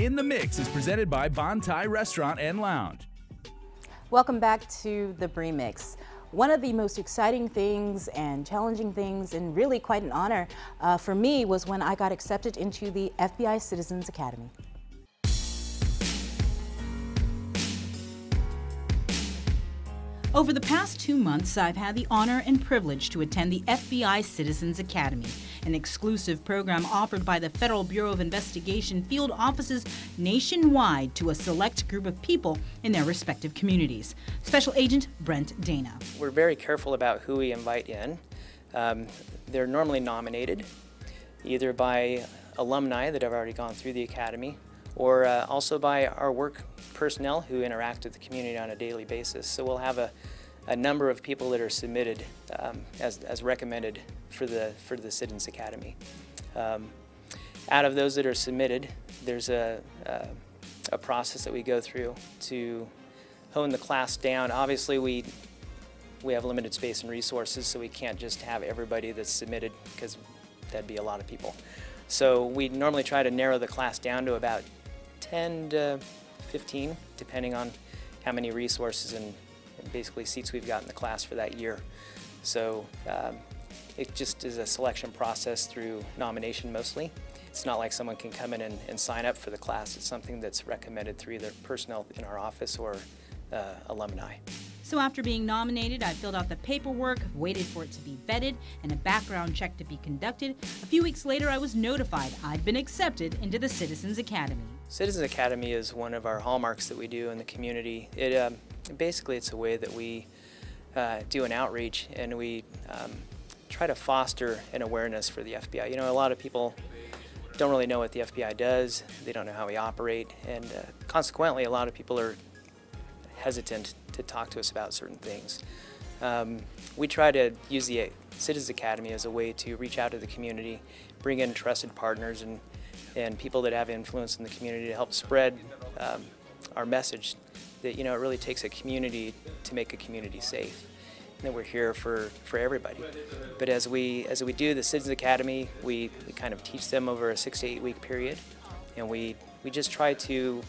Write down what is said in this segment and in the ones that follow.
In the Mix is presented by Bon Tai Restaurant and Lounge. Welcome back to the BriMix. One of the most exciting things and challenging things, and really quite an honor for me, was when I got accepted into the FBI Citizens Academy. Over the past 2 months, I've had the honor and privilege to attend the FBI Citizens Academy, an exclusive program offered by the Federal Bureau of Investigation field offices nationwide to a select group of people in their respective communities. Special Agent Brent Dana. We're very careful about who we invite in. They're normally nominated either by alumni that have already gone through the academy, or also by our work personnel who interact with the community on a daily basis. So we'll have a number of people that are submitted as recommended for the Citizens Academy. Out of those that are submitted, there's a process that we go through to hone the class down. Obviously, we have limited space and resources, so we can't just have everybody that's submitted, because that'd be a lot of people. So we normally try to narrow the class down to about 10 to 15, depending on how many resources and basically seats we've got in the class for that year. So it just is a selection process through nomination mostly. It's not like someone can come in and sign up for the class. It's something that's recommended through either personnel in our office or alumni. So after being nominated, I filled out the paperwork, waited for it to be vetted, and a background check to be conducted. A few weeks later, I was notified I'd been accepted into the Citizens Academy. Citizens Academy is one of our hallmarks that we do in the community. Basically, it's a way that we do an outreach, and we try to foster an awareness for the FBI. You know, a lot of people don't really know what the FBI does. They don't know how we operate, and consequently, a lot of people are hesitant to talk to us about certain things. We try to use the Citizens Academy as a way to reach out to the community, bring in trusted partners and people that have influence in the community to help spread our message that, you know, it really takes a community to make a community safe, and that we're here for everybody. But as we do the Citizens Academy, we kind of teach them over a 6 to 8 week period, and we just try to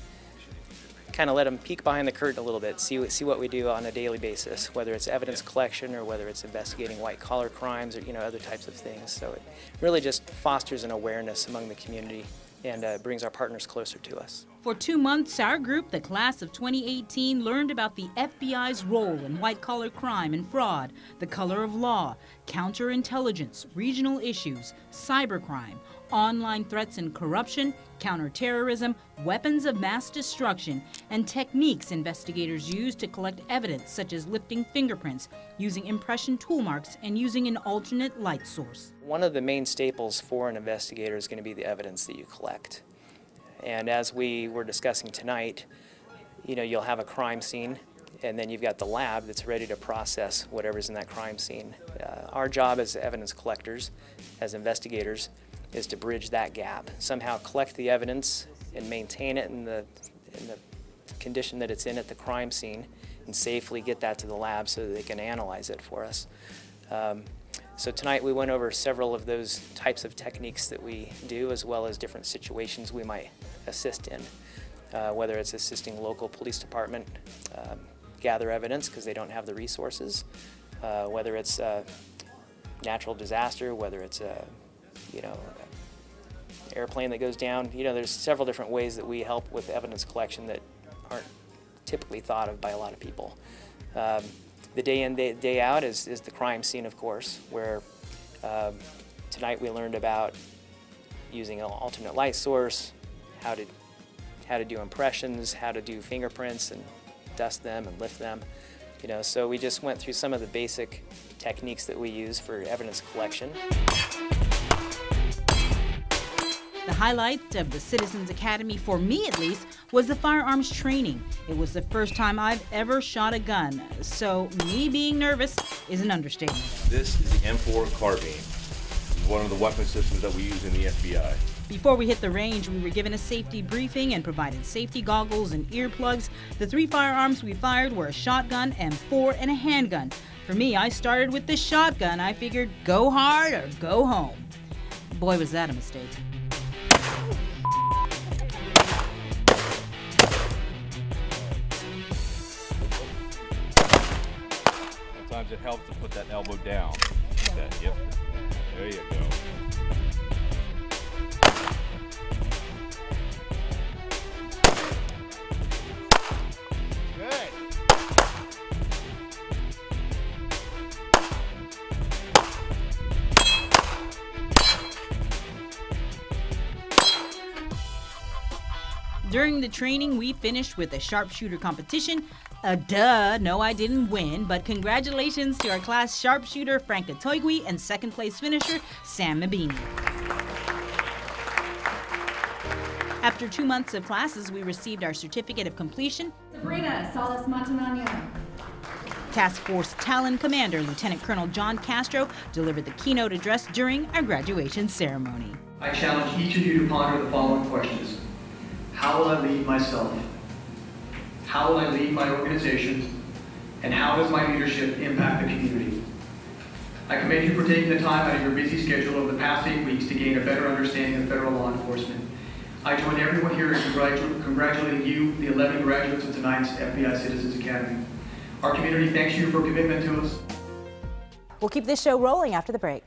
kind of let them peek behind the curtain a little bit, see what we do on a daily basis, whether it's evidence collection or whether it's investigating white-collar crimes or, you know, other types of things. So it really just fosters an awareness among the community and brings our partners closer to us. For 2 months, our group, the class of 2018, learned about the FBI's role in white-collar crime and fraud, the color of law, counterintelligence, regional issues, cybercrime, online threats and corruption, counterterrorism, weapons of mass destruction, and techniques investigators use to collect evidence, such as lifting fingerprints, using impression tool marks, and using an alternate light source. One of the main staples for an investigator is going to be the evidence that you collect. And as we were discussing tonight, you know, you'll have a crime scene, and then you've got the lab that's ready to process whatever's in that crime scene. Our job as evidence collectors, as investigators, is to bridge that gap, somehow collect the evidence and maintain it in the condition that it's in at the crime scene, and safely get that to the lab so that they can analyze it for us. So tonight we went over several of those types of techniques that we do, as well as different situations we might assist in, whether it's assisting local police department gather evidence because they don't have the resources, whether it's natural disaster, whether it's a airplane that goes down. You know, there's several different ways that we help with evidence collection that aren't typically thought of by a lot of people. The day in, day out is the crime scene, of course, where tonight we learned about using an alternate light source, how to do impressions, how to do fingerprints and dust them and lift them. You know, so we just went through some of the basic techniques that we use for evidence collection. The highlight of the Citizens Academy, for me at least, was the firearms training. It was the first time I've ever shot a gun, so me being nervous is an understatement. This is the M4 carbine. It's one of the weapon systems that we use in the FBI. Before we hit the range, we were given a safety briefing and provided safety goggles and earplugs. The 3 firearms we fired were a shotgun, M4, and a handgun. For me, I started with the shotgun. I figured go hard or go home. Boy, was that a mistake. helps to put that elbow down. Like that. Yep. There you go. Good. During the training, we finished with a sharpshooter competition. No, I didn't win, but congratulations to our class sharpshooter Frank Atoigui and second place finisher Sam Mabini. After 2 months of classes, we received our certificate of completion. Sabrina, Salas Montanano. Task Force Talon Commander Lieutenant Colonel John Castro delivered the keynote address during our graduation ceremony. I challenge each of you to ponder the following questions. How will I lead myself? How will I lead my organization? And how does my leadership impact the community? I commend you for taking the time out of your busy schedule over the past 8 weeks to gain a better understanding of federal law enforcement. I join everyone here in congratulating you, the 11 graduates of tonight's FBI Citizens Academy. Our community thanks you for your commitment to us. We'll keep this show rolling after the break.